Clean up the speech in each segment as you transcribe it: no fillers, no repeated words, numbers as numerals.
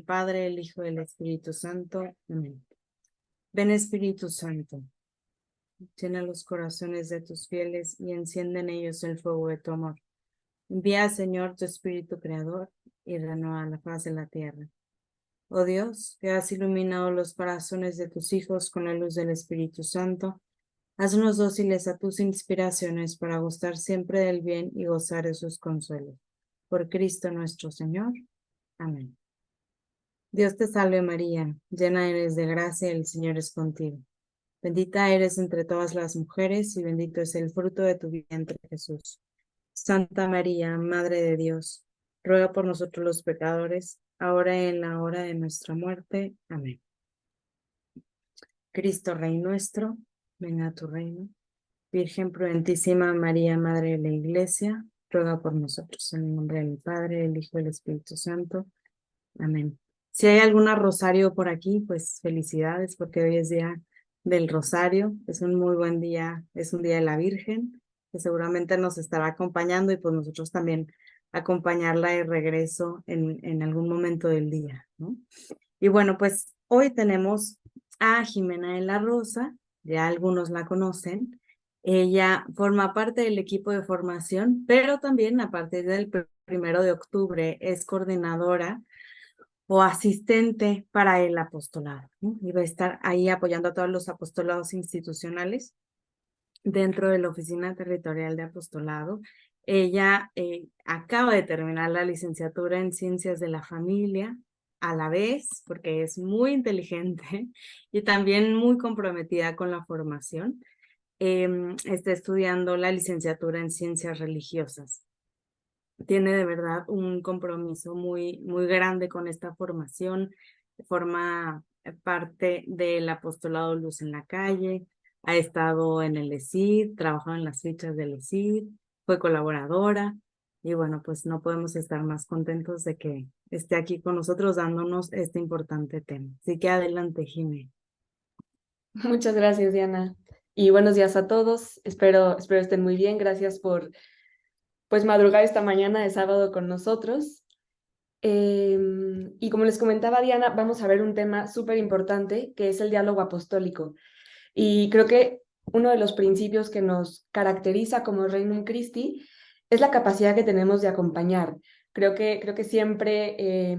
del Padre, el Hijo y el Espíritu Santo. Amén. Ven, Espíritu Santo, llena los corazones de tus fieles y enciende en ellos el fuego de tu amor. Envía, Señor, tu Espíritu Creador y renueva la faz de la tierra. Oh Dios, que has iluminado los corazones de tus hijos con la luz del Espíritu Santo, haznos dóciles a tus inspiraciones para gustar siempre del bien y gozar de sus consuelos. Por Cristo nuestro Señor. Amén. Dios te salve María, llena eres de gracia, el Señor es contigo. Bendita eres entre todas las mujeres y bendito es el fruto de tu vientre, Jesús. Santa María, Madre de Dios, ruega por nosotros los pecadores, ahora y en la hora de nuestra muerte. Amén. Cristo Rey nuestro, venga a tu reino. Virgen prudentísima María, Madre de la Iglesia, ruega por nosotros. En el nombre del Padre, del Hijo y del Espíritu Santo. Amén. Si hay alguna rosario por aquí, pues felicidades, porque hoy es día del rosario. Es un muy buen día, es un día de la Virgen, que seguramente nos estará acompañando y pues nosotros también acompañarla de regreso en algún momento del día, ¿no? Y bueno, pues hoy tenemos a Jimena de la Rosa, ya algunos la conocen. Ella forma parte del equipo de formación, pero también a partir del 1 de octubre es coordinadora o asistente para el apostolado, ¿no? Y va a estar ahí apoyando a todos los apostolados institucionales dentro de la Oficina Territorial de Apostolado. Ella acaba de terminar la licenciatura en Ciencias de la Familia, a la vez, porque es muy inteligente y también muy comprometida con la formación. Está estudiando la licenciatura en Ciencias Religiosas. Tiene de verdad un compromiso muy, muy grande con esta formación. Forma parte del apostolado Luz en la Calle, ha estado en el ESID, trabajó en las fichas del ESID, fue colaboradora y bueno, pues no podemos estar más contentos de que esté aquí con nosotros dándonos este importante tema. Así que adelante, Jimé. Muchas gracias, Diana. Y buenos días a todos. Espero estén muy bien. Gracias por pues madrugar esta mañana de sábado con nosotros. Y como les comentaba Diana, vamos a ver un tema súper importante que es el diálogo apostólico. Y creo que uno de los principios que nos caracteriza como Regnum Christi es la capacidad que tenemos de acompañar. Creo que siempre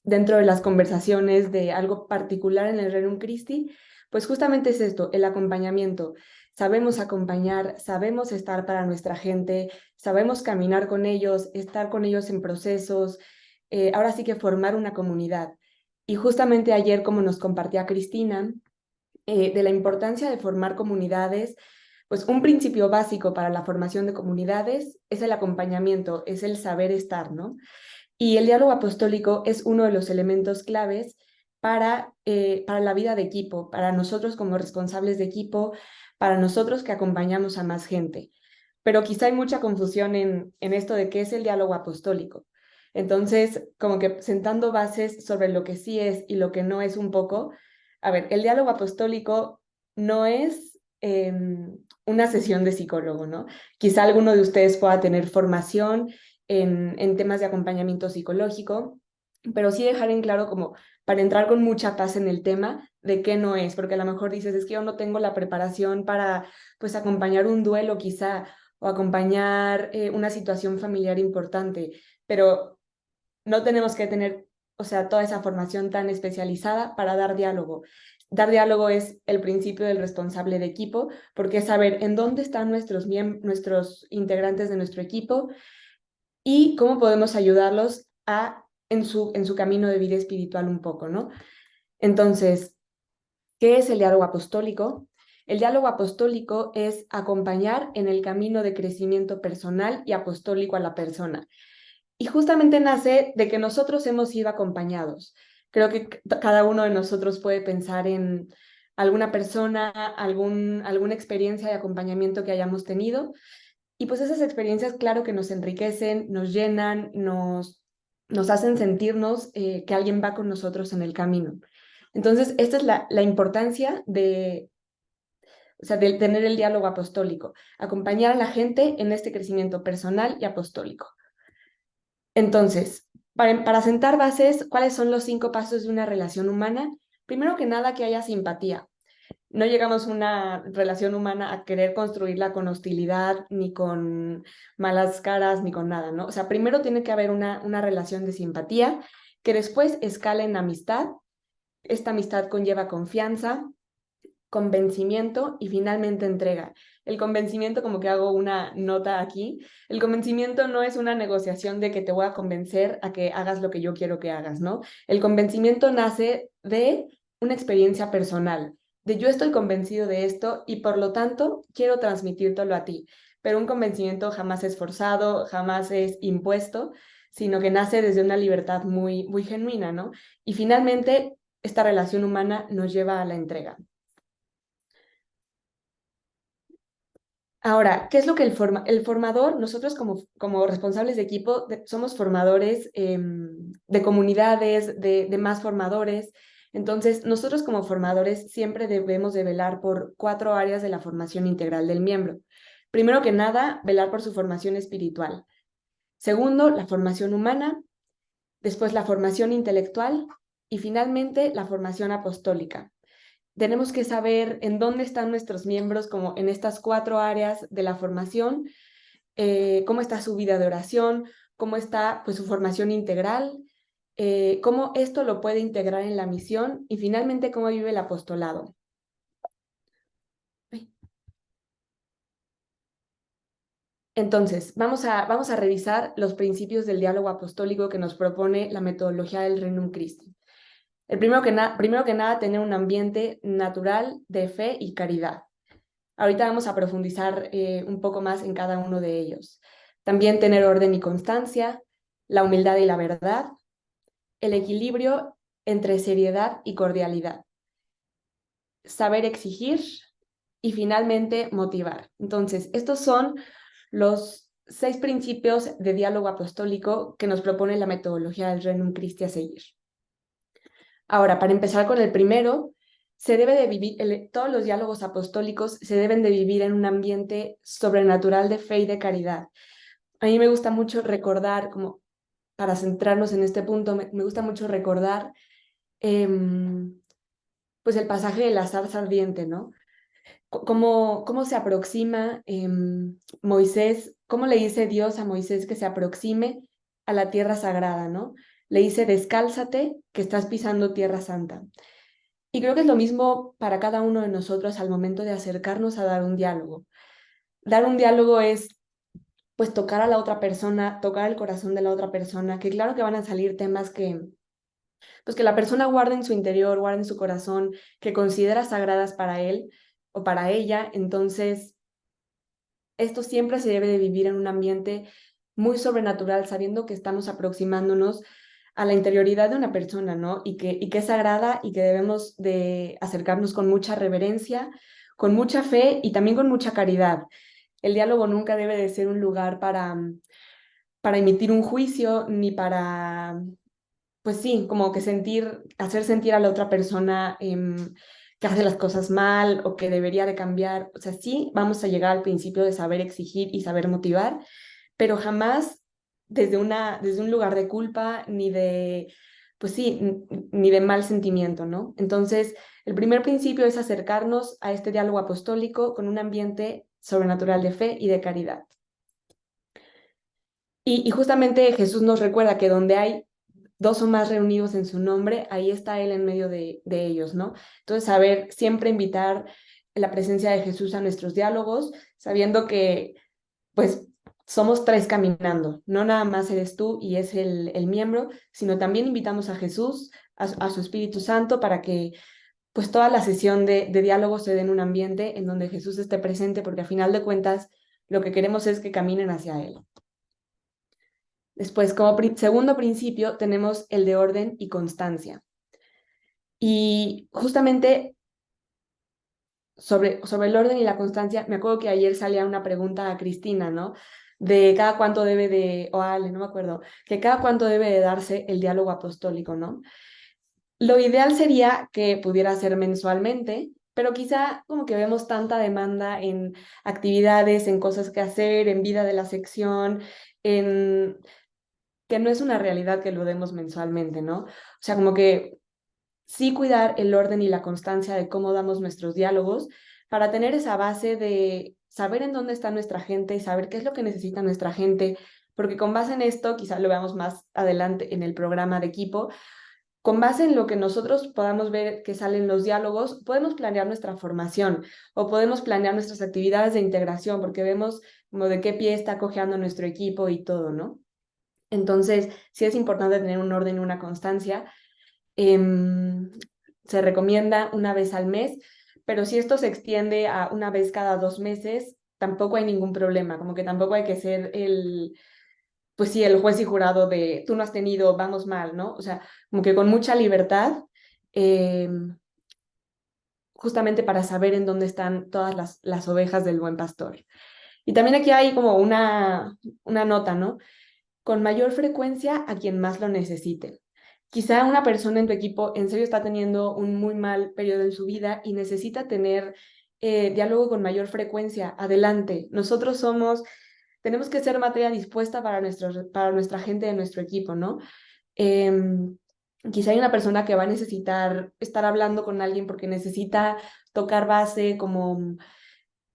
dentro de las conversaciones de algo particular en el Regnum Christi, pues justamente es esto, el acompañamiento. Sabemos acompañar, sabemos estar para nuestra gente, sabemos caminar con ellos, estar con ellos en procesos, ahora sí que formar una comunidad. Y justamente ayer, como nos compartía Cristina, de la importancia de formar comunidades, pues un principio básico para la formación de comunidades es el acompañamiento, es el saber estar, ¿no? Y el diálogo apostólico es uno de los elementos claves para la vida de equipo, para nosotros como responsables de equipo, para nosotros que acompañamos a más gente. Pero quizá hay mucha confusión en esto de qué es el diálogo apostólico. Entonces, como que sentando bases sobre lo que sí es y lo que no es un poco, a ver, el diálogo apostólico no es una sesión de psicólogo, ¿no? Quizá alguno de ustedes pueda tener formación en temas de acompañamiento psicológico, pero sí dejar en claro como para entrar con mucha paz en el tema de qué no es, porque a lo mejor dices, es que yo no tengo la preparación para, pues, acompañar un duelo quizá, o acompañar una situación familiar importante, pero no tenemos que tener, o sea, toda esa formación tan especializada para dar diálogo. Dar diálogo es el principio del responsable de equipo, porque es saber en dónde están nuestros integrantes de nuestro equipo y cómo podemos ayudarlos en su camino de vida espiritual un poco, ¿no? Entonces, ¿qué es el diálogo apostólico? El diálogo apostólico es acompañar en el camino de crecimiento personal y apostólico a la persona. Y justamente nace de que nosotros hemos sido acompañados. Creo que cada uno de nosotros puede pensar en alguna persona, alguna experiencia de acompañamiento que hayamos tenido. Y pues esas experiencias, claro que nos enriquecen, nos llenan, nos hacen sentirnos que alguien va con nosotros en el camino. Entonces, esta es la importancia o sea, de tener el diálogo apostólico, acompañar a la gente en este crecimiento personal y apostólico. Entonces, Para sentar bases, ¿cuáles son los 5 pasos de una relación humana? Primero que nada, que haya simpatía. No llegamos a una relación humana a querer construirla con hostilidad, ni con malas caras, ni con nada, ¿no? O sea, primero tiene que haber una relación de simpatía, que después escala en amistad. Esta amistad conlleva confianza, convencimiento y finalmente entrega. El convencimiento, como que hago una nota aquí, el convencimiento no es una negociación de que te voy a convencer a que hagas lo que yo quiero que hagas, ¿no? El convencimiento nace de una experiencia personal, de yo estoy convencido de esto y por lo tanto quiero transmitírtelo a ti. Pero un convencimiento jamás es forzado, jamás es impuesto, sino que nace desde una libertad muy, muy genuina, ¿no? Y finalmente, esta relación humana nos lleva a la entrega. Ahora, ¿qué es lo que el formador, nosotros como responsables de equipo, somos formadores de comunidades, de más formadores? Entonces, nosotros como formadores siempre debemos de velar por 4 áreas de la formación integral del miembro. Primero que nada, velar por su formación espiritual. Segundo, la formación humana. Después, la formación intelectual. Y finalmente, la formación apostólica. Tenemos que saber en dónde están nuestros miembros, como en estas 4 áreas de la formación, cómo está su vida de oración, cómo está pues su formación integral, cómo esto lo puede integrar en la misión y finalmente cómo vive el apostolado. Entonces, vamos a revisar los principios del diálogo apostólico que nos propone la metodología del Regnum Christi. Primero que nada, tener un ambiente natural de fe y caridad. Ahorita vamos a profundizar un poco más en cada uno de ellos. También tener orden y constancia, la humildad y la verdad, el equilibrio entre seriedad y cordialidad, saber exigir y finalmente motivar. Entonces, estos son los 6 principios de diálogo apostólico que nos propone la metodología del Regnum Christi a seguir. Ahora, para empezar con el primero, se debe de vivir, todos los diálogos apostólicos se deben de vivir en un ambiente sobrenatural de fe y de caridad. A mí me gusta mucho recordar, como para centrarnos en este punto, me gusta mucho recordar pues el pasaje de la zarza ardiente, ¿no? Cómo se aproxima Moisés, cómo le dice Dios a Moisés que se aproxime a la tierra sagrada, ¿no? Le dice, descálzate, que estás pisando tierra santa. Y creo que es lo mismo para cada uno de nosotros al momento de acercarnos a dar un diálogo. Dar un diálogo es, pues, tocar a la otra persona, tocar el corazón de la otra persona, que claro que van a salir temas pues, que la persona guarda en su interior, guarda en su corazón, que considera sagradas para él o para ella. Entonces, esto siempre se debe de vivir en un ambiente muy sobrenatural, sabiendo que estamos aproximándonos a la interioridad de una persona, ¿no? Y que es sagrada y que debemos de acercarnos con mucha reverencia, con mucha fe y también con mucha caridad. El diálogo nunca debe de ser un lugar para emitir un juicio, ni para, pues sí, como que hacer sentir a la otra persona que hace las cosas mal o que debería de cambiar. O sea, sí, vamos a llegar al principio de saber exigir y saber motivar, pero jamás desde un lugar de culpa ni de, pues sí, ni de mal sentimiento, ¿no? Entonces, el primer principio es acercarnos a este diálogo apostólico con un ambiente sobrenatural de fe y de caridad. Y justamente Jesús nos recuerda que donde hay 2 o más reunidos en su nombre, ahí está Él en medio de ellos, ¿no? Entonces, saber siempre invitar la presencia de Jesús a nuestros diálogos, sabiendo que, pues, somos 3 caminando, no nada más eres tú y es el miembro, sino también invitamos a Jesús, a su Espíritu Santo, para que, pues, toda la sesión de diálogo se dé en un ambiente en donde Jesús esté presente, porque a final de cuentas, lo que queremos es que caminen hacia Él. Después, como segundo principio, tenemos el de orden y constancia. Y justamente sobre el orden y la constancia, me acuerdo que ayer salía una pregunta a Cristina, ¿no? De cada cuánto debe de, o a Ale, no me acuerdo, que cada cuánto debe de darse el diálogo apostólico, ¿no? Lo ideal sería que pudiera ser mensualmente, pero quizá como que vemos tanta demanda en actividades, en cosas que hacer, en vida de la sección, en que no es una realidad que lo demos mensualmente, ¿no? O sea, como que sí cuidar el orden y la constancia de cómo damos nuestros diálogos para tener esa base de saber en dónde está nuestra gente y saber qué es lo que necesita nuestra gente, porque con base en esto, quizá lo veamos más adelante en el programa de equipo, con base en lo que nosotros podamos ver que salen los diálogos, podemos planear nuestra formación o podemos planear nuestras actividades de integración, porque vemos como de qué pie está cojeando nuestro equipo y todo, ¿no? Entonces, sí es importante tener un orden y una constancia. Em, Se recomienda una vez al mes, pero si esto se extiende a una vez cada 2 meses, tampoco hay ningún problema, como que tampoco hay que ser pues sí, el juez y jurado de tú no has tenido, vamos mal, ¿no? O sea, como que con mucha libertad, justamente para saber en dónde están todas las ovejas del buen pastor. Y también aquí hay como una nota, ¿no? Con mayor frecuencia a quien más lo necesite. Quizá una persona en tu equipo en serio está teniendo un muy mal periodo en su vida y necesita tener diálogo con mayor frecuencia. Adelante. Tenemos que ser materia dispuesta para nuestra gente de nuestro equipo, ¿no? Em, Quizá hay una persona que va a necesitar estar hablando con alguien porque necesita tocar base, como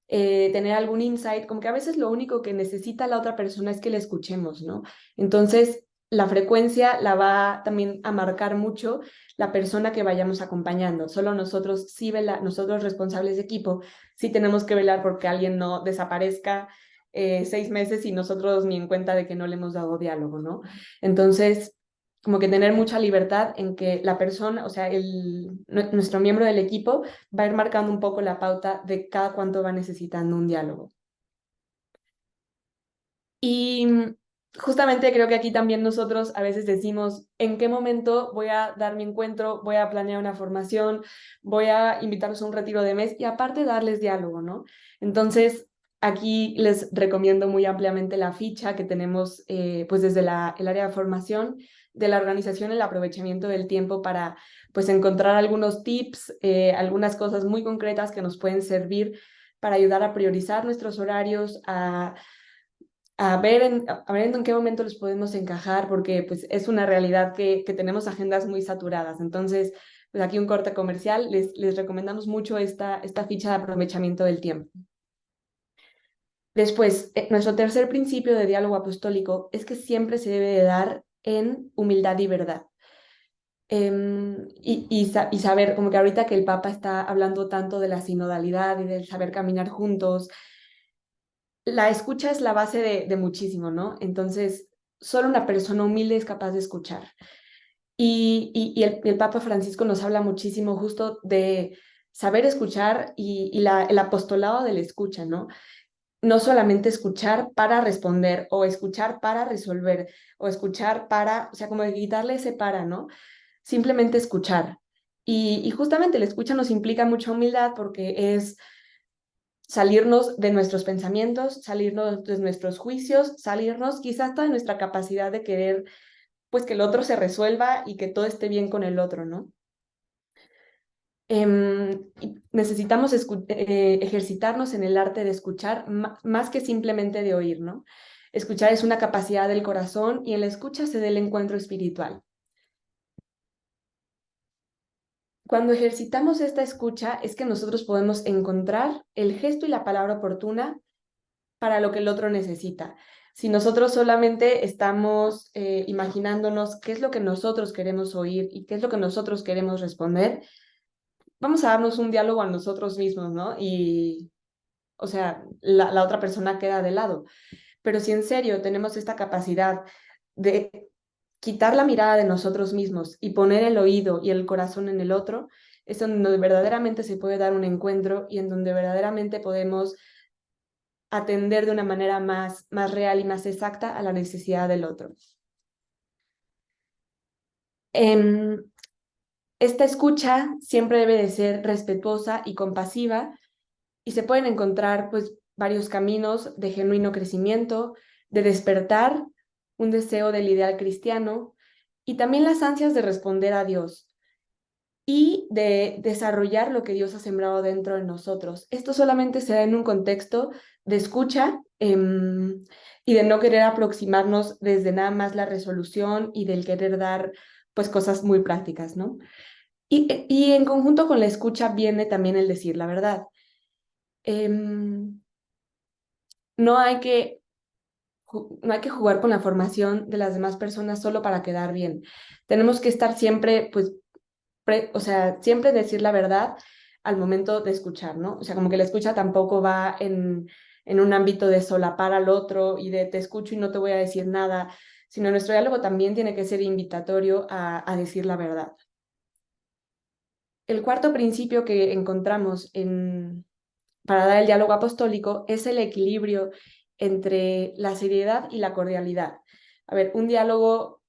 tener algún insight, como que a veces lo único que necesita la otra persona es que le escuchemos, ¿no? Entonces, la frecuencia la va también a marcar mucho la persona que vayamos acompañando. Solo nosotros, nosotros responsables de equipo, sí tenemos que velar porque alguien no desaparezca 6 meses y nosotros ni en cuenta de que no le hemos dado diálogo, ¿no? Entonces, como que tener mucha libertad en que la persona, o sea, nuestro miembro del equipo va a ir marcando un poco la pauta de cada cuánto va necesitando un diálogo. Y justamente creo que aquí también nosotros a veces decimos en qué momento voy a dar mi encuentro, voy a planear una formación, voy a invitarlos a un retiro de mes y aparte darles diálogo, ¿no? Entonces, aquí les recomiendo muy ampliamente la ficha que tenemos pues desde el área de formación de la organización, el aprovechamiento del tiempo para pues encontrar algunos tips, algunas cosas muy concretas que nos pueden servir para ayudar a priorizar nuestros horarios, a ver en qué momento los podemos encajar, porque pues es una realidad que tenemos agendas muy saturadas. Entonces, pues aquí un corte comercial, les recomendamos mucho esta ficha de aprovechamiento del tiempo. Después, nuestro tercer principio de diálogo apostólico es que siempre se debe de dar en humildad y verdad. Y saber, como que ahorita que el Papa está hablando tanto de la sinodalidad y del saber caminar juntos, la escucha es la base de muchísimo, ¿no? Entonces, solo una persona humilde es capaz de escuchar. Y el Papa Francisco nos habla muchísimo justo de saber escuchar y el apostolado de la escucha, ¿no? No solamente escuchar para responder o escuchar para resolver o escuchar para, o sea, como de quitarle ese para, ¿no? Simplemente escuchar. Y justamente la escucha nos implica mucha humildad porque es salirnos de nuestros pensamientos, salirnos de nuestros juicios, salirnos quizás hasta de nuestra capacidad de querer, pues que el otro se resuelva y que todo esté bien con el otro, ¿no? Necesitamos ejercitarnos en el arte de escuchar más que simplemente de oír, ¿no? Escuchar es una capacidad del corazón y en la escucha se da el encuentro espiritual. Cuando ejercitamos esta escucha es que nosotros podemos encontrar el gesto y la palabra oportuna para lo que el otro necesita. Si nosotros solamente estamos imaginándonos qué es lo que nosotros queremos oír y qué es lo que nosotros queremos responder, vamos a darnos un diálogo a nosotros mismos, ¿no? Y, o sea, la otra persona queda de lado. Pero si en serio tenemos esta capacidad de quitar la mirada de nosotros mismos y poner el oído y el corazón en el otro, es donde verdaderamente se puede dar un encuentro y en donde verdaderamente podemos atender de una manera más real y más exacta a la necesidad del otro. Esta escucha siempre debe de ser respetuosa y compasiva y se pueden encontrar pues varios caminos de genuino crecimiento, de despertar un deseo del ideal cristiano y también las ansias de responder a Dios y de desarrollar lo que Dios ha sembrado dentro de nosotros. Esto solamente se da en un contexto de escucha y de no querer aproximarnos desde nada más la resolución y del querer dar pues cosas muy prácticas, ¿no? Y en conjunto con la escucha viene también el decir la verdad. No hay que no hay que jugar con la formación de las demás personas solo para quedar bien. Tenemos que estar siempre, pues, o sea, siempre decir la verdad al momento de escuchar, ¿no? O sea, como que la escucha tampoco va en un ámbito de solapar al otro y de te escucho y no te voy a decir nada, sino nuestro diálogo también tiene que ser invitatorio a decir la verdad. El cuarto principio que encontramos para dar el diálogo apostólico es el equilibrio entre la seriedad y la cordialidad. A ver, un diálogo,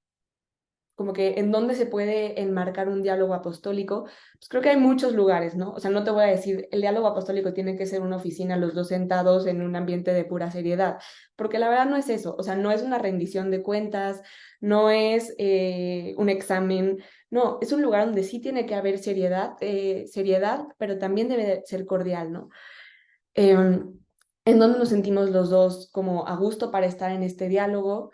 como que en dónde se puede enmarcar un diálogo apostólico, pues creo que hay muchos lugares, ¿no? O sea, no te voy a decir, el diálogo apostólico tiene que ser una oficina, los dos sentados en un ambiente de pura seriedad, porque la verdad no es eso, o sea, no es una rendición de cuentas, no es un examen, no, es un lugar donde sí tiene que haber seriedad, pero también debe de ser cordial, ¿no? En donde nos sentimos los dos como a gusto para estar en este diálogo,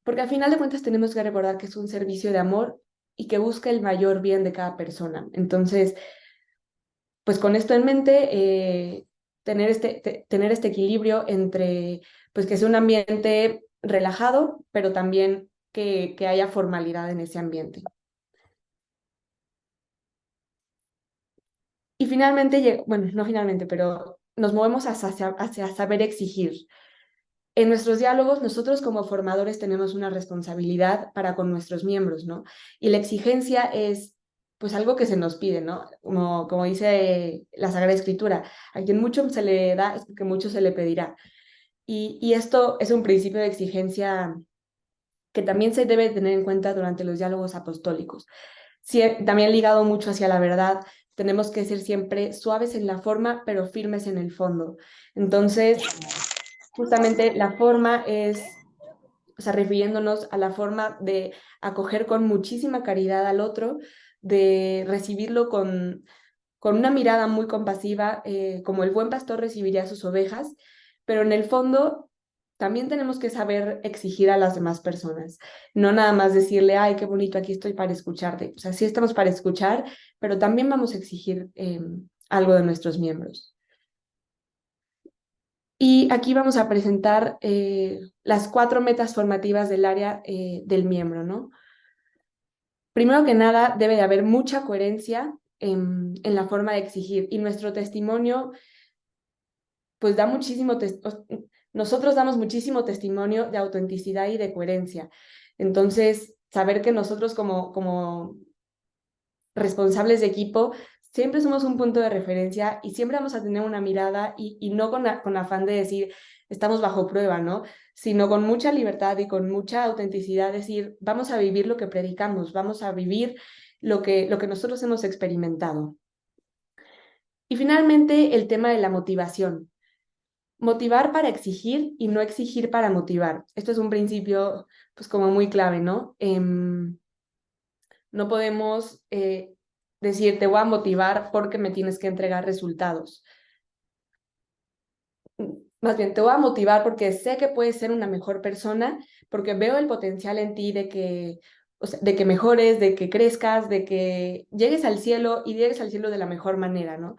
porque al final de cuentas tenemos que recordar que es un servicio de amor y que busca el mayor bien de cada persona. Entonces, pues con esto en mente, tener este equilibrio entre, pues que sea un ambiente relajado, pero también que haya formalidad en ese ambiente. Y finalmente, bueno, no finalmente, pero nos movemos hacia saber exigir. En nuestros diálogos, nosotros como formadores tenemos una responsabilidad para con nuestros miembros, ¿no? Y la exigencia es, pues, algo que se nos pide, ¿no? Como dice la Sagrada Escritura, a quien mucho se le da es porque mucho se le pedirá. Y esto es un principio de exigencia que también se debe tener en cuenta durante los diálogos apostólicos. Sí, también ligado mucho hacia la verdad, tenemos que ser siempre suaves en la forma, pero firmes en el fondo. Entonces, justamente la forma es, o sea, refiriéndonos a la forma de acoger con muchísima caridad al otro, de recibirlo con una mirada muy compasiva, como el buen pastor recibiría a sus ovejas, pero en el fondo también tenemos que saber exigir a las demás personas, no nada más decirle, ay, qué bonito, aquí estoy para escucharte. O sea, sí estamos para escuchar, pero también vamos a exigir algo de nuestros miembros. Y aquí vamos a presentar las 4 metas formativas del área del miembro, ¿no? Primero que nada, debe de haber mucha coherencia en la forma de exigir y nuestro testimonio, pues da muchísimo, nosotros damos muchísimo testimonio de autenticidad y de coherencia. Entonces, saber que nosotros como responsables de equipo, siempre somos un punto de referencia y siempre vamos a tener una mirada y no con afán de decir, estamos bajo prueba, ¿no? Sino con mucha libertad y con mucha autenticidad, decir, vamos a vivir lo que predicamos, vamos a vivir lo que nosotros hemos experimentado. Y finalmente, el tema de la motivación. Motivar para exigir y no exigir para motivar. Esto es un principio, pues como muy clave, ¿no? No podemos decir, te voy a motivar porque me tienes que entregar resultados. Más bien, te voy a motivar porque sé que puedes ser una mejor persona, porque veo el potencial en ti de que, o sea, de que mejores, de que crezcas, de que llegues al cielo y llegues al cielo de la mejor manera, ¿no?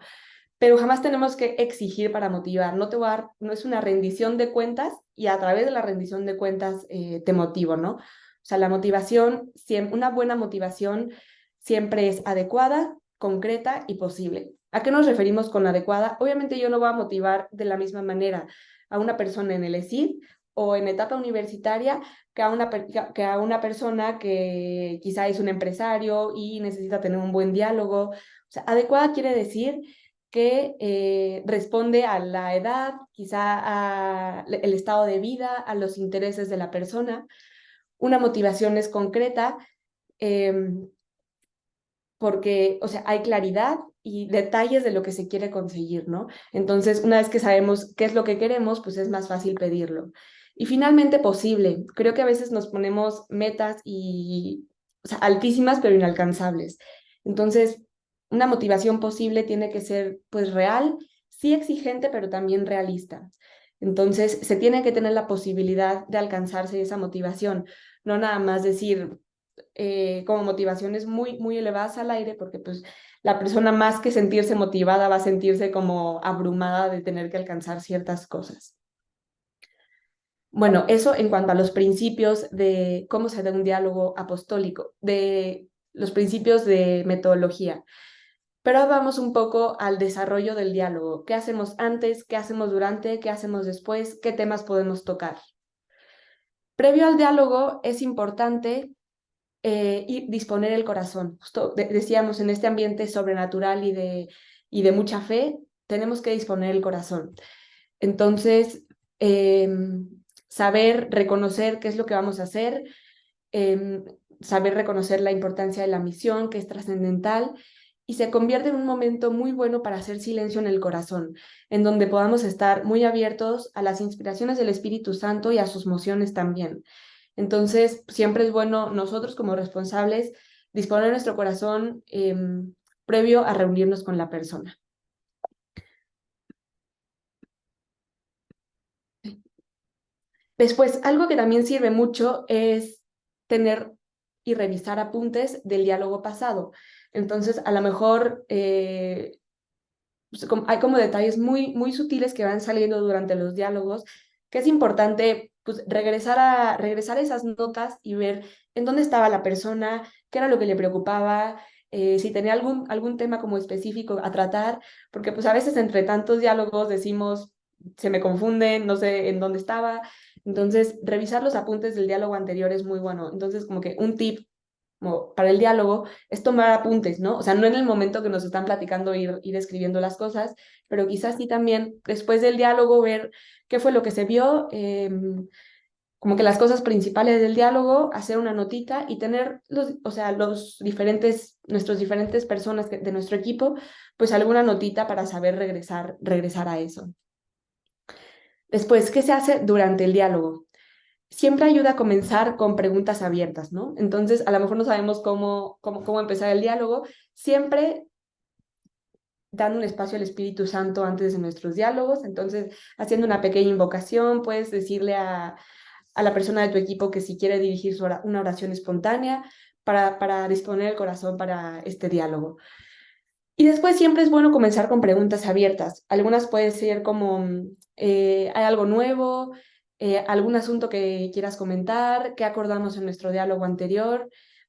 Pero jamás tenemos que exigir para motivar. No te voy a dar, no es una rendición de cuentas y a través de la rendición de cuentas te motivo, ¿no? O sea, la motivación, una buena motivación siempre es adecuada, concreta y posible. ¿A qué nos referimos con adecuada? Obviamente yo no voy a motivar de la misma manera a una persona en el ESID o en etapa universitaria que a una persona que quizá es un empresario y necesita tener un buen diálogo. O sea, adecuada quiere decir que responde a la edad, quizá al estado de vida, a los intereses de la persona. Una motivación es concreta porque, o sea, hay claridad y detalles de lo que se quiere conseguir, ¿no? Entonces, una vez que sabemos qué es lo que queremos, pues es más fácil pedirlo. Y finalmente, posible. Creo que a veces nos ponemos metas o sea, altísimas, pero inalcanzables. Entonces, una motivación posible tiene que ser, pues, real, sí exigente, pero también realista. Entonces, se tiene que tener la posibilidad de alcanzarse esa motivación, no nada más decir como motivaciones muy elevadas al aire, porque pues la persona más que sentirse motivada va a sentirse como abrumada de tener que alcanzar ciertas cosas. Bueno, eso en cuanto a los principios de cómo se da un diálogo apostólico, de los principios de metodología. Pero vamos un poco al desarrollo del diálogo. ¿Qué hacemos antes? ¿Qué hacemos durante? ¿Qué hacemos después? ¿Qué temas podemos tocar? Previo al diálogo es importante y disponer el corazón. Justo decíamos, en este ambiente sobrenatural y de mucha fe, tenemos que disponer el corazón. Entonces, saber reconocer qué es lo que vamos a hacer, em, saber reconocer la importancia de la misión, que es trascendental, y se convierte en un momento muy bueno para hacer silencio en el corazón, en donde podamos estar muy abiertos a las inspiraciones del Espíritu Santo y a sus mociones también. Entonces, siempre es bueno nosotros como responsables disponer nuestro corazón previo a reunirnos con la persona. Después, algo que también sirve mucho es tener y revisar apuntes del diálogo pasado. Entonces, a lo mejor pues, hay como detalles muy sutiles que van saliendo durante los diálogos, que es importante pues, regresar a esas notas y ver en dónde estaba la persona, qué era lo que le preocupaba, si tenía algún tema como específico a tratar, porque pues a veces entre tantos diálogos decimos, se me confunden, no sé en dónde estaba. Entonces, revisar los apuntes del diálogo anterior es muy bueno. Entonces, como que un tip como para el diálogo es tomar apuntes, ¿no? O sea, no en el momento que nos están platicando ir escribiendo las cosas, pero quizás sí también después del diálogo ver qué fue lo que se vio, como que las cosas principales del diálogo, hacer una notita y tener o sea, nuestros diferentes personas de nuestro equipo, pues alguna notita para saber regresar a eso. Después, ¿qué se hace durante el diálogo? Siempre ayuda a comenzar con preguntas abiertas, ¿no? Entonces, a lo mejor no sabemos cómo empezar el diálogo. Siempre dando un espacio al Espíritu Santo antes de nuestros diálogos. Entonces, haciendo una pequeña invocación, puedes decirle a la persona de tu equipo que si quiere dirigir una oración espontánea para disponer el corazón para este diálogo. Y después siempre es bueno comenzar con preguntas abiertas. Algunas pueden ser como, ¿hay algo nuevo? ¿Algún asunto que quieras comentar? ¿Qué acordamos en nuestro diálogo anterior?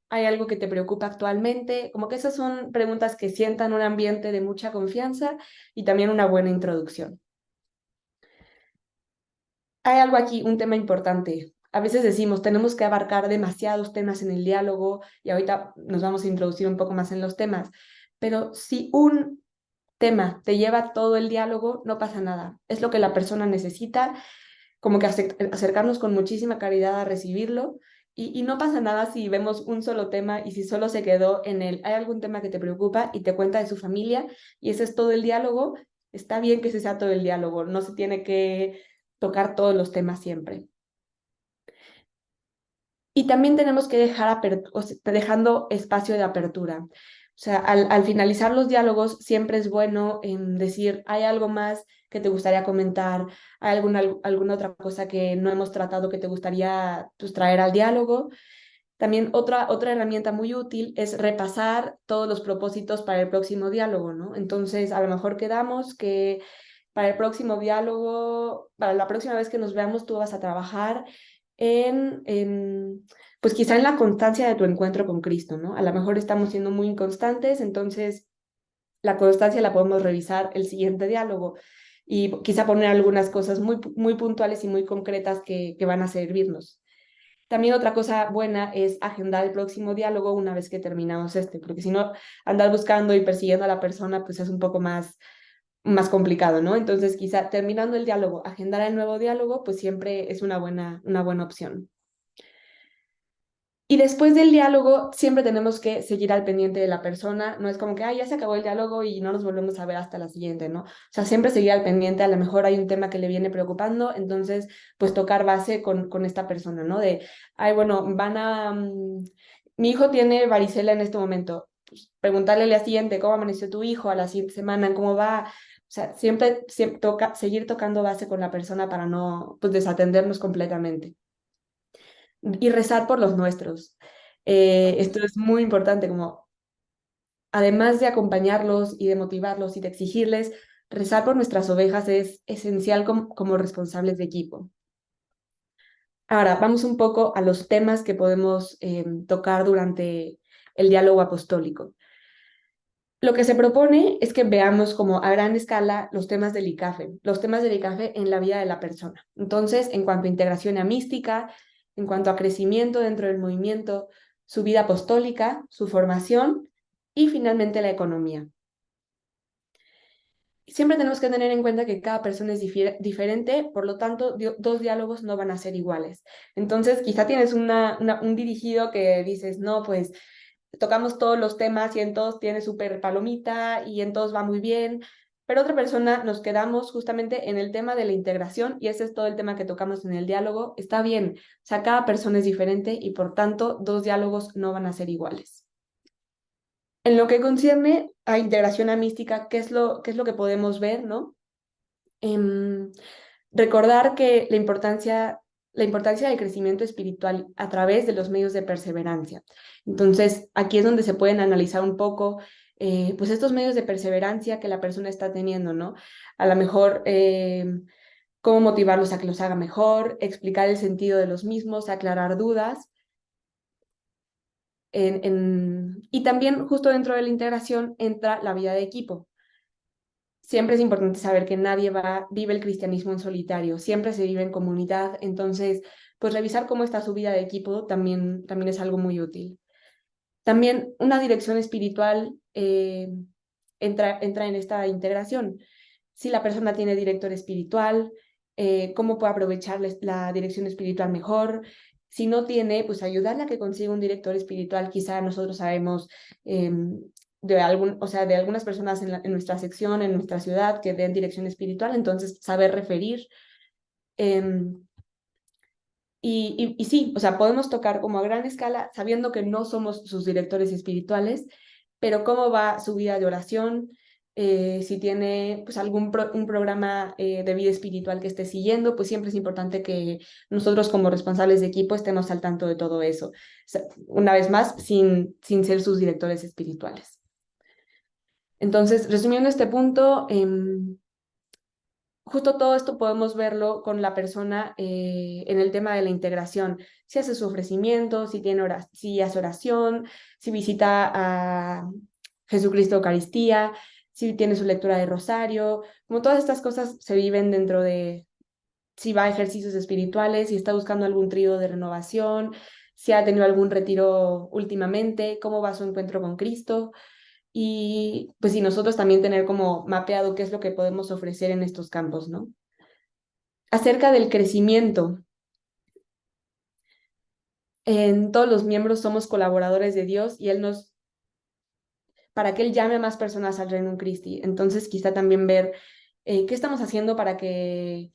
¿Hay algo que te preocupa actualmente? Como que esas son preguntas que sientan un ambiente de mucha confianza y también una buena introducción. Hay algo aquí, un tema importante. A veces decimos, tenemos que abarcar demasiados temas en el diálogo y ahorita nos vamos a introducir un poco más en los temas. Pero si un tema te lleva todo el diálogo, no pasa nada. Es lo que la persona necesita, como que acercarnos con muchísima caridad a recibirlo. Y no pasa nada si vemos un solo tema y si solo se quedó en hay algún tema que te preocupa y te cuenta de su familia y ese es todo el diálogo. Está bien que ese sea todo el diálogo, no se tiene que tocar todos los temas siempre. Y también tenemos que dejar dejando espacio de apertura. O sea, al finalizar los diálogos, siempre es bueno decir, ¿hay algo más que te gustaría comentar? ¿Hay alguna otra cosa que no hemos tratado que te gustaría pues, traer al diálogo? También otra herramienta muy útil es repasar todos los propósitos para el próximo diálogo, ¿no? Entonces, a lo mejor quedamos que para el próximo diálogo, para la próxima vez que nos veamos, tú vas a trabajar pues quizá en la constancia de tu encuentro con Cristo, ¿no? A lo mejor estamos siendo muy inconstantes, entonces la constancia la podemos revisar el siguiente diálogo y quizá poner algunas cosas muy puntuales y muy concretas que van a servirnos. También otra cosa buena es agendar el próximo diálogo una vez que terminamos porque si no, andar buscando y persiguiendo a la persona, pues es un poco más complicado, ¿no? Entonces, quizá terminando el diálogo, agendar el nuevo diálogo, pues siempre es una buena opción. Y después del diálogo, siempre tenemos que seguir al pendiente de la persona. No es como que, ya se acabó el diálogo y no nos volvemos a ver hasta la siguiente, ¿no? O sea, siempre seguir al pendiente. A lo mejor hay un tema que le viene preocupando, entonces, pues tocar base con esta persona, ¿no? Bueno, mi hijo tiene varicela en este momento. Pues, preguntarle al día siguiente cómo amaneció tu hijo, a la siguiente semana, cómo va, sea, siempre, seguir tocando base con la persona para no pues, desatendernos completamente. Y rezar por los nuestros. Esto es muy importante, como además de acompañarlos y de motivarlos y de exigirles, rezar por nuestras ovejas es esencial como responsables de equipo. Ahora, vamos un poco a los temas que podemos tocar durante el diálogo apostólico. Lo que se propone es que veamos como a gran escala los temas del ICAFE en la vida de la persona. Entonces, en cuanto a integración mística, en cuanto a crecimiento dentro del movimiento, su vida apostólica, su formación y finalmente la economía. Siempre tenemos que tener en cuenta que cada persona es diferente, por lo tanto, dos diálogos no van a ser iguales. Entonces, quizá tienes un dirigido que dices, no, pues tocamos todos los temas y en todos tiene súper palomita y en todos va muy bien, pero otra persona nos quedamos justamente en el tema de la integración y ese es todo el tema que tocamos en el diálogo. Está bien, o sea, cada persona es diferente y por tanto, dos diálogos no van a ser iguales. En lo que concierne a integración mística, qué es lo que podemos ver, ¿no? Em, recordar que la importancia del crecimiento espiritual a través de los medios de perseverancia. Entonces, aquí es donde se pueden analizar un poco, pues estos medios de perseverancia que la persona está teniendo, ¿no? A lo mejor, cómo motivarlos a que los haga mejor, explicar el sentido de los mismos, aclarar dudas. Y también justo dentro de la integración entra la vida de equipo. Siempre es importante saber que nadie vive el cristianismo en solitario, siempre se vive en comunidad, entonces, pues revisar cómo está su vida de equipo también es algo muy útil. También una dirección espiritual entra en esta integración. Si la persona tiene director espiritual, cómo puede aprovechar la dirección espiritual mejor. Si no tiene, pues ayudarle a que consiga un director espiritual. Quizá nosotros sabemos de algunas personas en nuestra sección, en nuestra ciudad, que den dirección espiritual, entonces saber referir. Y sí, o sea, podemos tocar como a gran escala, sabiendo que no somos sus directores espirituales, pero cómo va su vida de oración, si tiene pues un programa de vida espiritual que esté siguiendo, pues siempre es importante que nosotros como responsables de equipo estemos al tanto de todo eso. O sea, una vez más, sin ser sus directores espirituales. Entonces, resumiendo este punto, justo todo esto podemos verlo con la persona en el tema de la integración. Si hace su ofrecimiento, si hace oración, si visita a Jesucristo Eucaristía, si tiene su lectura de rosario, como todas estas cosas se viven dentro de si va a ejercicios espirituales, si está buscando algún trío de renovación, si ha tenido algún retiro últimamente, cómo va su encuentro con Cristo. Y pues sí, nosotros también tener como mapeado qué es lo que podemos ofrecer en estos campos, ¿no? Acerca del crecimiento, en todos los miembros somos colaboradores de Dios y para que Él llame a más personas al Reino Christi. Entonces, quizá también ver qué estamos haciendo para que,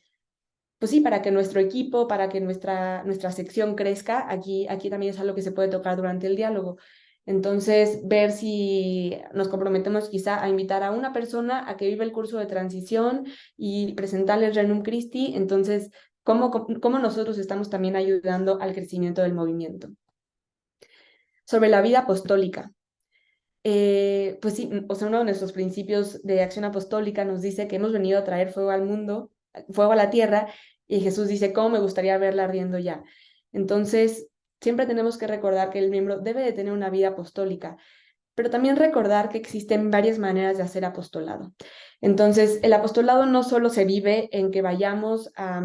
pues sí, para que nuestro equipo, para que nuestra sección crezca. Aquí también es algo que se puede tocar durante el diálogo. Entonces, ver si nos comprometemos quizá a invitar a una persona a que viva el curso de transición y presentarle el Renum Christi. Entonces, ¿cómo nosotros estamos también ayudando al crecimiento del movimiento? Sobre la vida apostólica. Pues sí, o sea, uno de nuestros principios de acción apostólica nos dice que hemos venido a traer fuego al mundo, fuego a la tierra, y Jesús dice, ¿cómo me gustaría verla ardiendo ya? Entonces, siempre tenemos que recordar que el miembro debe de tener una vida apostólica, pero también recordar que existen varias maneras de hacer apostolado. Entonces, el apostolado no solo se vive en que vayamos a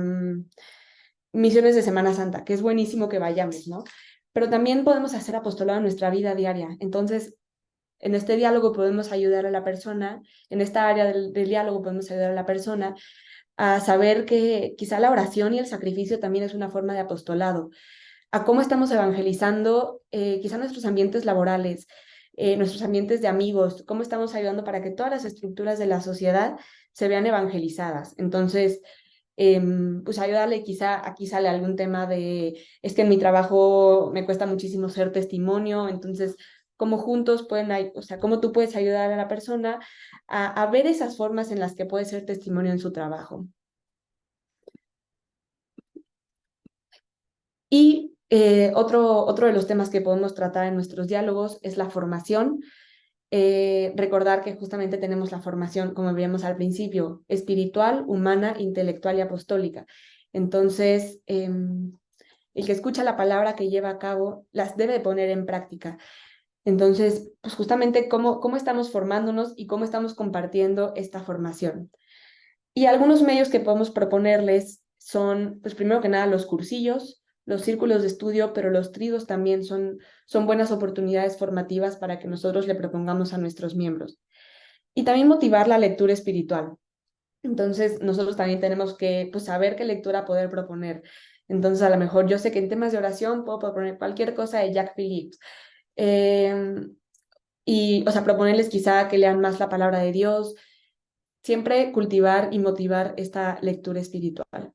misiones de Semana Santa, que es buenísimo que vayamos, ¿no? Pero también podemos hacer apostolado en nuestra vida diaria. Entonces, en este diálogo podemos ayudar a la persona, en esta área del diálogo podemos ayudar a la persona a saber que quizá la oración y el sacrificio también es una forma de apostolado, a cómo estamos evangelizando quizá nuestros ambientes laborales, nuestros ambientes de amigos, cómo estamos ayudando para que todas las estructuras de la sociedad se vean evangelizadas. Entonces, pues ayudarle, quizá aquí sale algún tema de, es que en mi trabajo me cuesta muchísimo ser testimonio, entonces cómo juntos o sea, cómo tú puedes ayudar a la persona a ver esas formas en las que puede ser testimonio en su trabajo. Y otro de los temas que podemos tratar en nuestros diálogos es la formación. Recordar que justamente tenemos la formación, como veíamos al principio, espiritual, humana, intelectual y apostólica. Entonces, el que escucha la palabra que lleva a cabo las debe de poner en práctica. Entonces, pues justamente cómo estamos formándonos y cómo estamos compartiendo esta formación. Y algunos medios que podemos proponerles son, pues primero que nada, los cursillos, los círculos de estudio, pero los tridos también son buenas oportunidades formativas para que nosotros le propongamos a nuestros miembros. Y también motivar la lectura espiritual. Entonces, nosotros también tenemos que pues, saber qué lectura poder proponer. Entonces, a lo mejor yo sé que en temas de oración puedo proponer cualquier cosa de Jack Phillips. Y, o sea, proponerles quizá que lean más la palabra de Dios, siempre cultivar y motivar esta lectura espiritual.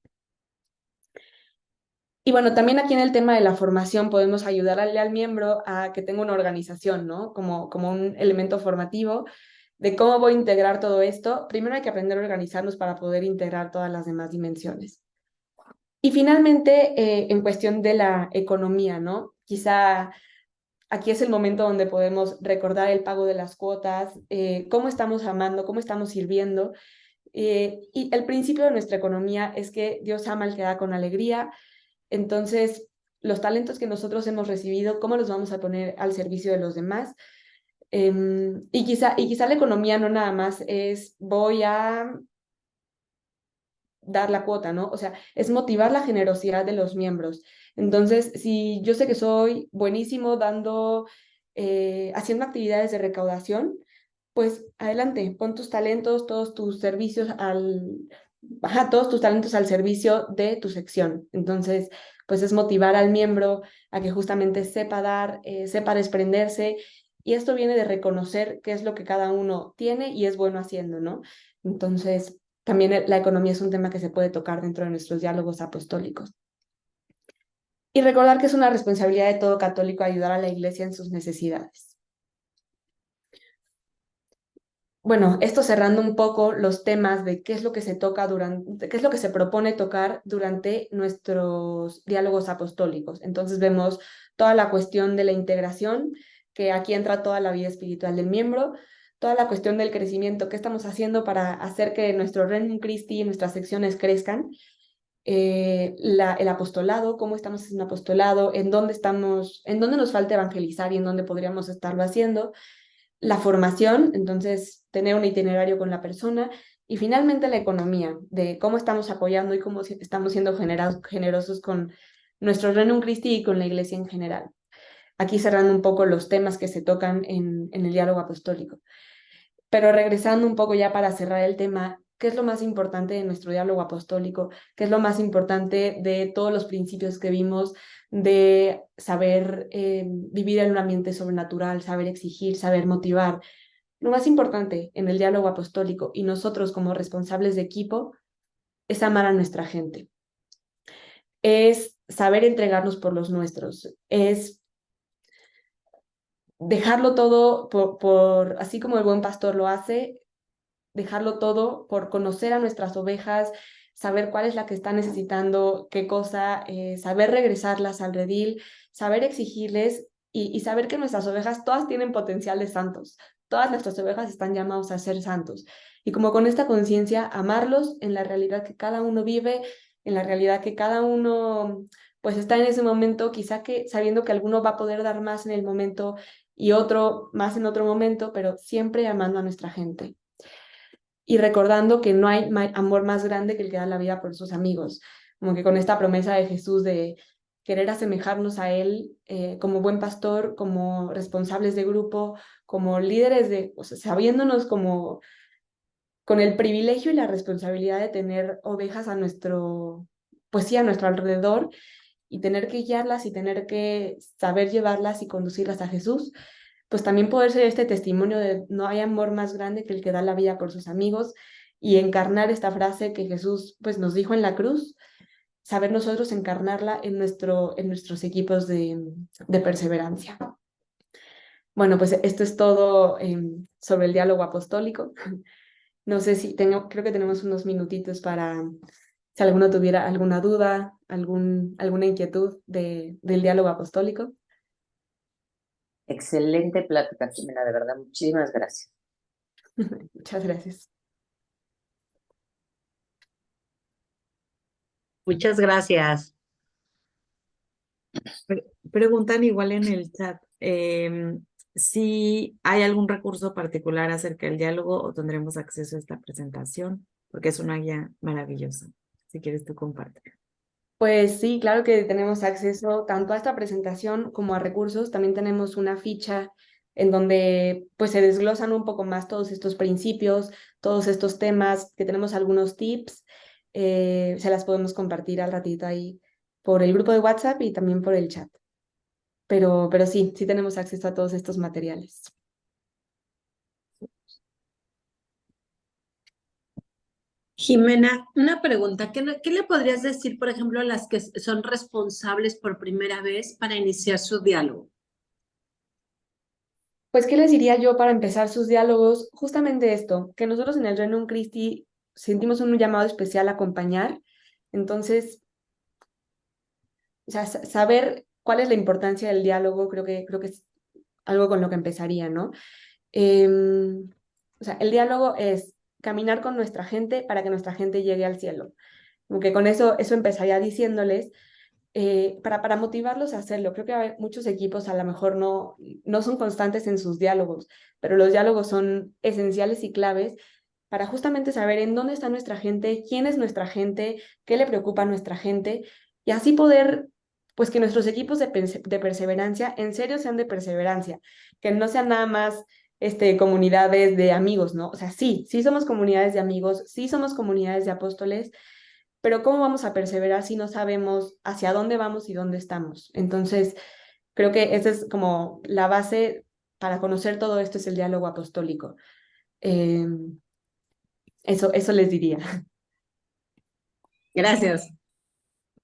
Y bueno, también aquí en el tema de la formación podemos ayudarle al miembro a que tenga una organización, ¿no? Como un elemento formativo de cómo voy a integrar todo esto. Primero hay que aprender a organizarnos para poder integrar todas las demás dimensiones. Y finalmente, en cuestión de la economía, ¿no? Quizá aquí es el momento donde podemos recordar el pago de las cuotas, cómo estamos amando, cómo estamos sirviendo. Y el principio de nuestra economía es que Dios ama al que da con alegría. Entonces, los talentos que nosotros hemos recibido, ¿cómo los vamos a poner al servicio de los demás? Y quizá la economía no nada más es voy a dar la cuota, ¿no? O sea, es motivar la generosidad de los miembros. Entonces, si yo sé que soy buenísimo haciendo actividades de recaudación, pues adelante, pon tus talentos, todos tus talentos al servicio de tu sección. Entonces, pues es motivar al miembro a que justamente sepa dar, sepa desprenderse, y esto viene de reconocer qué es lo que cada uno tiene y es bueno haciendo, ¿no? Entonces, también la economía es un tema que se puede tocar dentro de nuestros diálogos apostólicos. Y recordar que es una responsabilidad de todo católico ayudar a la iglesia en sus necesidades. Bueno, esto cerrando un poco los temas de qué es lo que se toca qué es lo que se propone tocar durante nuestros diálogos apostólicos. Entonces vemos toda la cuestión de la integración, que aquí entra toda la vida espiritual del miembro, toda la cuestión del crecimiento, qué estamos haciendo para hacer que nuestro Regnum Christi y nuestras secciones crezcan, el apostolado, cómo estamos haciendo apostolado, en dónde nos falta evangelizar y en dónde podríamos estarlo haciendo, la formación, entonces tener un itinerario con la persona, y finalmente la economía, de cómo estamos apoyando y cómo estamos siendo generosos con nuestro Regnum Christi y con la iglesia en general. Aquí cerrando un poco los temas que se tocan en el diálogo apostólico. Pero regresando un poco ya para cerrar el tema, ¿qué es lo más importante de nuestro diálogo apostólico? ¿Qué es lo más importante de todos los principios que vimos, de saber vivir en un ambiente sobrenatural, saber exigir, saber motivar? Lo más importante en el diálogo apostólico y nosotros como responsables de equipo es amar a nuestra gente, es saber entregarnos por los nuestros, es dejarlo todo así como el buen pastor lo hace, dejarlo todo por conocer a nuestras ovejas, saber cuál es la que está necesitando qué cosa, saber regresarlas al redil, saber exigirles y saber que nuestras ovejas todas tienen potencial de santos. Todas nuestras ovejas están llamados a ser santos. Y como con esta conciencia, amarlos en la realidad que cada uno vive, en la realidad que cada uno pues está en ese momento, quizá que sabiendo que alguno va a poder dar más en el momento y otro más en otro momento, pero siempre amando a nuestra gente y recordando que no hay amor más grande que el que da la vida por sus amigos, como que con esta promesa de Jesús de querer asemejarnos a Él como buen pastor, como responsables de grupo, como líderes o sea, sabiéndonos como con el privilegio y la responsabilidad de tener ovejas pues sí, a nuestro alrededor, y tener que guiarlas y tener que saber llevarlas y conducirlas a Jesús, pues también poder ser este testimonio de no hay amor más grande que el que da la vida por sus amigos, y encarnar esta frase que Jesús pues nos dijo en la cruz, saber nosotros encarnarla en nuestros equipos de perseverancia. Bueno, pues esto es todo sobre el diálogo apostólico. No sé si creo que tenemos unos minutitos para si alguno tuviera alguna duda, alguna inquietud del diálogo apostólico. Excelente plática, Jimena, de verdad, muchísimas gracias. Muchas gracias. Muchas gracias. Preguntan igual en el chat si hay algún recurso particular acerca del diálogo o tendremos acceso a esta presentación, porque es una guía maravillosa. Si quieres, tú comparte. Pues sí, claro que tenemos acceso tanto a esta presentación como a recursos. También tenemos una ficha en donde pues se desglosan un poco más todos estos principios, todos estos temas, que tenemos algunos tips. Se las podemos compartir al ratito ahí por el grupo de WhatsApp y también por el chat. Pero sí, sí tenemos acceso a todos estos materiales. Jimena, una pregunta. ¿Qué le podrías decir, por ejemplo, a las que son responsables por primera vez para iniciar su diálogo? Pues, ¿qué les diría yo para empezar sus diálogos? Justamente esto, que nosotros en el Reino Christi sentimos un llamado especial a acompañar. Entonces, o sea, saber cuál es la importancia del diálogo, creo que es algo con lo que empezaría, ¿no? O sea, el diálogo es caminar con nuestra gente para que nuestra gente llegue al cielo. Como que con eso empezaría diciéndoles, para motivarlos a hacerlo. Creo que hay muchos equipos a lo mejor no son constantes en sus diálogos, pero los diálogos son esenciales y claves para justamente saber en dónde está nuestra gente, quién es nuestra gente, qué le preocupa a nuestra gente, y así poder, pues que nuestros equipos de perseverancia en serio sean de perseverancia, que no sean nada más comunidades de amigos, ¿no? O sea, sí somos comunidades de amigos, sí somos comunidades de apóstoles, pero ¿cómo vamos a perseverar si no sabemos hacia dónde vamos y dónde estamos? Entonces, creo que esa es como la base para conocer todo esto, es el diálogo apostólico. Eh, eso les diría. Gracias.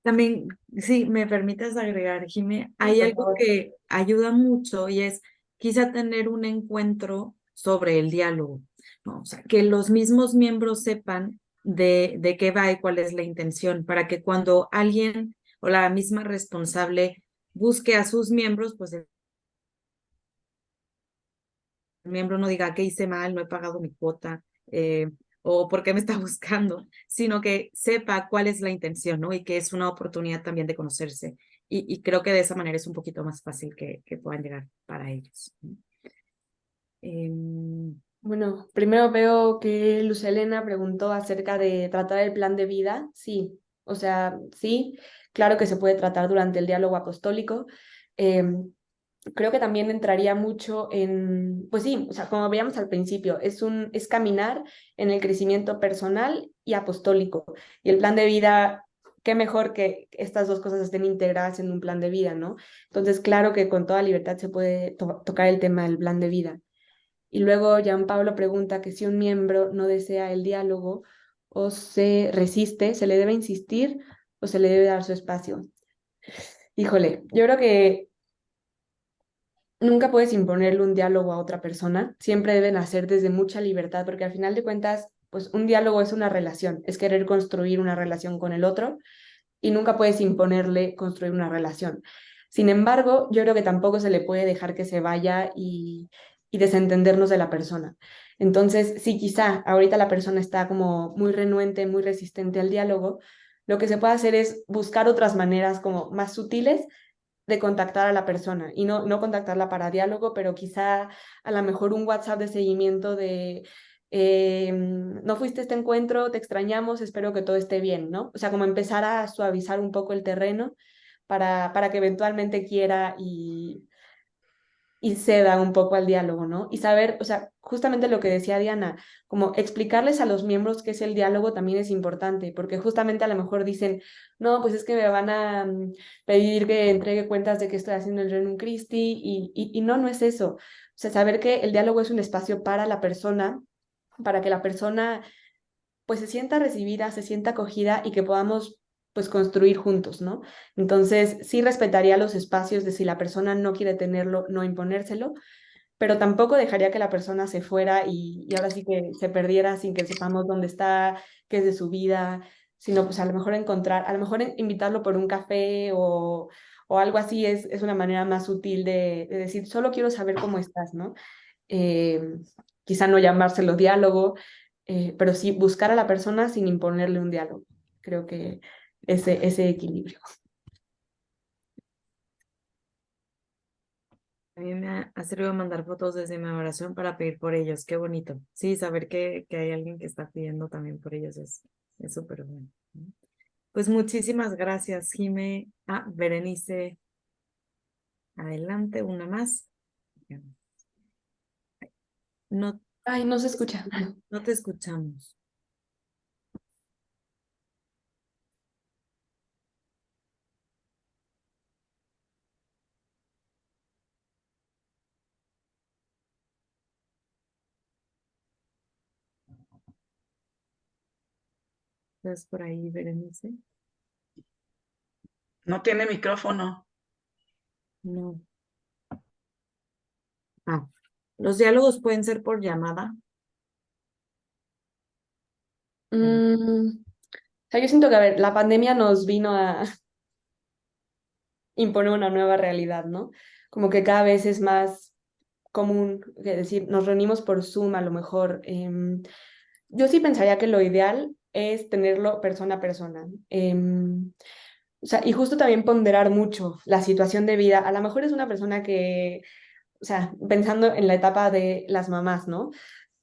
También, si me permites agregar, Jimé, hay Por algo favor. que ayuda mucho y es quizá tener un encuentro sobre el diálogo, ¿no? O sea, que los mismos miembros sepan de qué va y cuál es la intención, para que cuando alguien o la misma responsable busque a sus miembros, pues el miembro no diga que hice mal, no he pagado mi cuota, o por qué me está buscando, sino que sepa cuál es la intención, ¿no? Y que es una oportunidad también de conocerse. Y creo que de esa manera es un poquito más fácil que puedan llegar para ellos. Bueno, primero veo que Luz Helena preguntó acerca de tratar el plan de vida. Sí, o sea, sí, claro que se puede tratar durante el diálogo apostólico. Em, Creo que también entraría mucho en, pues sí, o sea, como veíamos al principio, es caminar en el crecimiento personal y apostólico. Y el plan de vida, qué mejor que estas dos cosas estén integradas en un plan de vida, ¿no? Entonces, claro que con toda libertad se puede tocar el tema del plan de vida. Y luego Jean Pablo pregunta que si un miembro no desea el diálogo o se resiste, ¿se le debe insistir o se le debe dar su espacio? Híjole, yo creo que nunca puedes imponerle un diálogo a otra persona, siempre deben hacer desde mucha libertad, porque al final de cuentas, pues un diálogo es una relación, es querer construir una relación con el otro y nunca puedes imponerle construir una relación. Sin embargo, yo creo que tampoco se le puede dejar que se vaya y desentendernos de la persona. Entonces, si quizá ahorita la persona está como muy renuente, muy resistente al diálogo, lo que se puede hacer es buscar otras maneras como más sutiles de contactar a la persona y no contactarla para diálogo, pero quizá a lo mejor un WhatsApp de seguimiento de no fuiste a este encuentro, te extrañamos, espero que todo esté bien, ¿no? O sea, como empezar a suavizar un poco el terreno para que eventualmente quiera y ceda un poco al diálogo, ¿no? Y saber, o sea, justamente lo que decía Diana, como explicarles a los miembros qué es el diálogo también es importante, porque justamente a lo mejor dicen, no, pues es que me van a pedir que entregue cuentas de qué estoy haciendo en el Reino Christi, y no es eso. O sea, saber que el diálogo es un espacio para la persona, para que la persona pues se sienta recibida, se sienta acogida y que podamos pues construir juntos, ¿no? Entonces, sí respetaría los espacios de si la persona no quiere tenerlo, no imponérselo, pero tampoco dejaría que la persona se fuera y ahora sí que se perdiera sin que sepamos dónde está, qué es de su vida, sino pues a lo mejor encontrar, a lo mejor invitarlo por un café o algo así es una manera más útil de decir, solo quiero saber cómo estás, ¿no? Eh, Quizá no llamárselo diálogo, pero sí buscar a la persona sin imponerle un diálogo. Creo que ese equilibrio. A mí me ha servido mandar fotos desde mi oración para pedir por ellos. Qué bonito. Sí, saber que hay alguien que está pidiendo también por ellos es súper bueno, ¿no? Pues muchísimas gracias, Jime. Berenice, adelante, una más. No, Ay, no se escucha. no te escuchamos. ¿Estás por ahí, Berenice? No tiene micrófono. No. Los diálogos pueden ser por llamada. O sea, yo siento que, a ver, la pandemia nos vino a imponer una nueva realidad, ¿no? Como que cada vez es más común, es decir, nos reunimos por Zoom a lo mejor. Yo sí pensaría que lo ideal es tenerlo persona a persona. O sea, y justo también ponderar mucho la situación de vida. A lo mejor es una persona que, o sea, pensando en la etapa de las mamás, ¿no?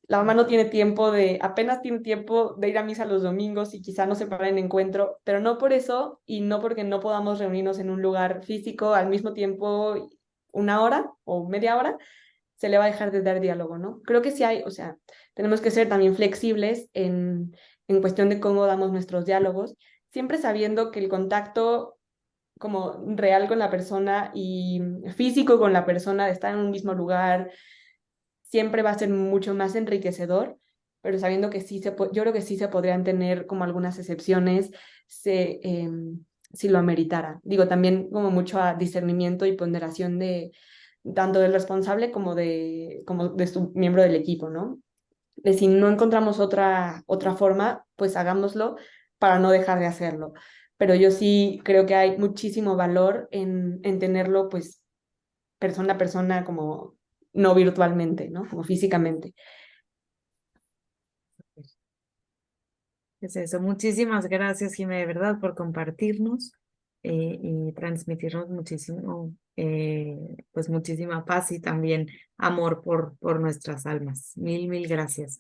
La mamá no tiene tiempo apenas tiene tiempo de ir a misa los domingos y quizá no se para en encuentro, pero no por eso y no porque no podamos reunirnos en un lugar físico al mismo tiempo una hora o media hora, se le va a dejar de dar diálogo, ¿no? Creo que sí hay, o sea, tenemos que ser también flexibles en cuestión de cómo damos nuestros diálogos, siempre sabiendo que el contacto como real con la persona y físico con la persona, de estar en un mismo lugar, siempre va a ser mucho más enriquecedor, pero sabiendo que sí yo creo que sí se podrían tener como algunas excepciones si lo ameritara. Digo, también como mucho a discernimiento y ponderación de tanto del responsable como de su miembro del equipo, ¿no? De si no encontramos otra forma, pues hagámoslo para no dejar de hacerlo. Pero yo sí creo que hay muchísimo valor en tenerlo, pues, persona a persona, como no virtualmente, ¿no? Como físicamente. Es eso. Muchísimas gracias, Jime, de verdad, por compartirnos y transmitirnos muchísimo, pues muchísima paz y también amor por nuestras almas. Mil gracias.